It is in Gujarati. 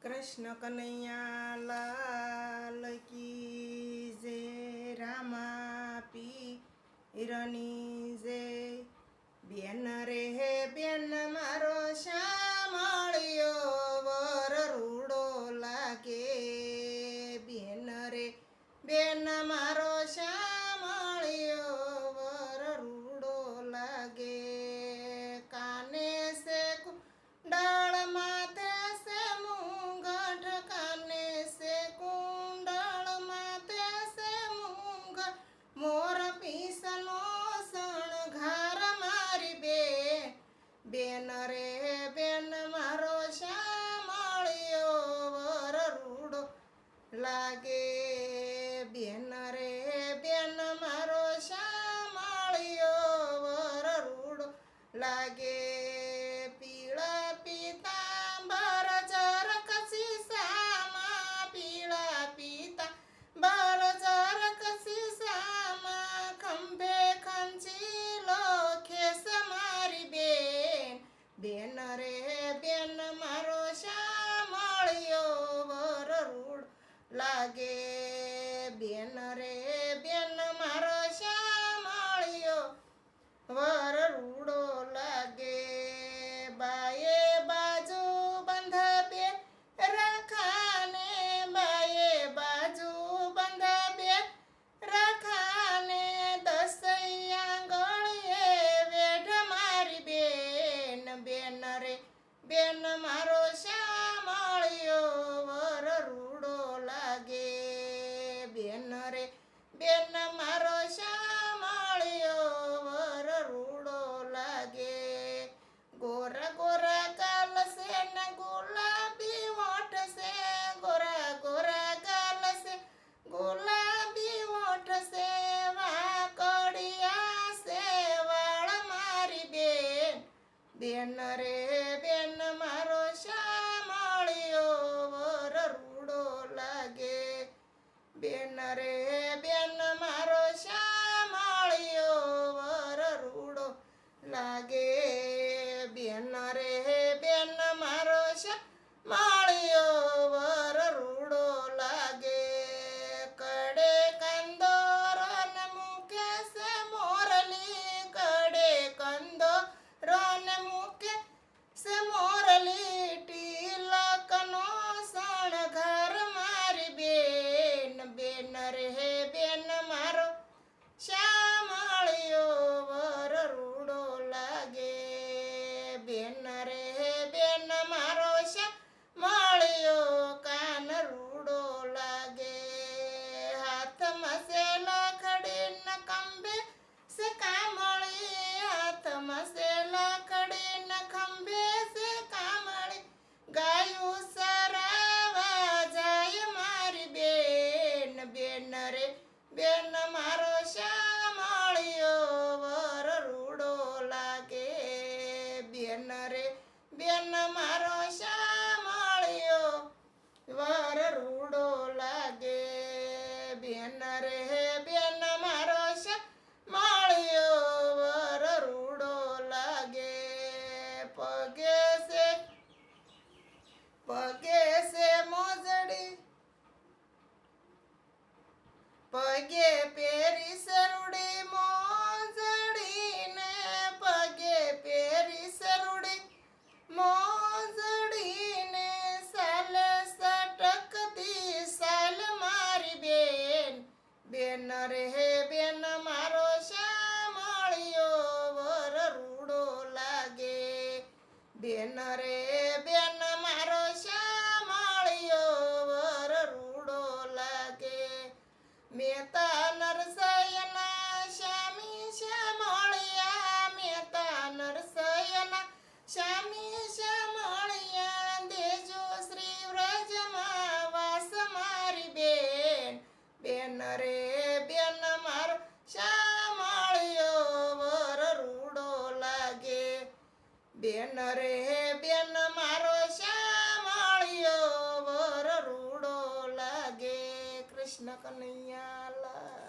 કૃષ્ણ કનૈયા લાલ કી જય, રામા પીરની જય. બેન રે બેન મારો શામળિયો વર રૂડો લાગે. બેન રે બેન મારો શામળિયો વર રૂડો લાગે. કાને સે કુંડળ માથે સે મુંગઠ, કાને સે કુંડળ માથે સે મુંગઠ, મોર પીસનો શણગાર મારી બેન. બેન રે બેન મારો શામળિયો વર રૂડો લાગે. બેન રે બેન મારો શામળિયો વર રૂડો લાગે. પીળા પીતાંબર ચરક શીશામાં, પીળા પીતાંબર ચરક શીશામાં, ખંભે ખંચીલો ખેસ મારી બેન. બેન રે બેન મારો શામળિયો વર રૂડો લાગે. બેન રે બેન મારો શામળિયો વર રૂડો લાગે. બાએ બાજુ બંધ બે રખાને, બાએ બાજુ બંધ બે રખાને, દસૈયા ગળીએ વેઢ મારી બેન. બેન રે બેન મારો શામળિયો વર રૂડો લાગે. બેન રે બેન મારો શામળિયો વર રૂડો લાગે. ગોરા ગોરા ગાલ છે ને ગુલાબી હોઠ છે, ગોરા ગોરા ગાલ છે ગુલાબી હોઠ છે, વાકડિયા છે વાળ મારી બેન. બેન રે બેન મારો શામળિયો વર રૂડો લાગે. બેન રે બેન મારો શામળિયો વર રૂડો લાગે. બેન રે બેન મારો શામળિયો વર રૂડો લાગે. કડે કંદોરન મૂકે છે મોરલી, કડે કંદોરન મૂકે છે મોરલી, તિલકનો શણગાર મારી બેન. બેન રે બેન મારો શામળિયો વર રૂડો લાગે. બેન રે બેન મારો શામળિયો કાન રૂડો લાગે. હાથમાં છે લાકડીના ખંભે છે કામળી, હાથમાં છે લાકડીના ખંભે છે કામળી, ગાયું સરાવા જાય મારી બેન. બેન રે બેન મારો શામળિયો વર રૂડો લાગે. બેન રે બેન મારો શામળિયો વર રૂડો લાગે. બેન રે બેન મારો શામળિયો વર રૂડો લાગે. પગે છે મોજડી, પગે પેરી સરુડી મોજડી ને, પગે પેરી સરુડી મોજડી ને, સાલે સટકતી સાલ મારી બેન. બેન રે બેન મારો શામળિયો વર રૂડો લાગે. બેન રે બેન મારો શામળિયો વર રૂડો લાગે. મહેતા નરસૈયના શામી શામળિયા, મહેતા નરસૈયના શામી શામળિયા, દેજો શ્રી વ્રજમાં વાસ મારી બેન. બેન રે બેન મારો શામળિયો વર રૂડો લાગે. બેન રે બેન મારો શામળિયો વર રૂડો લાગે. કૃષ્ણ કનૈયા લાલ.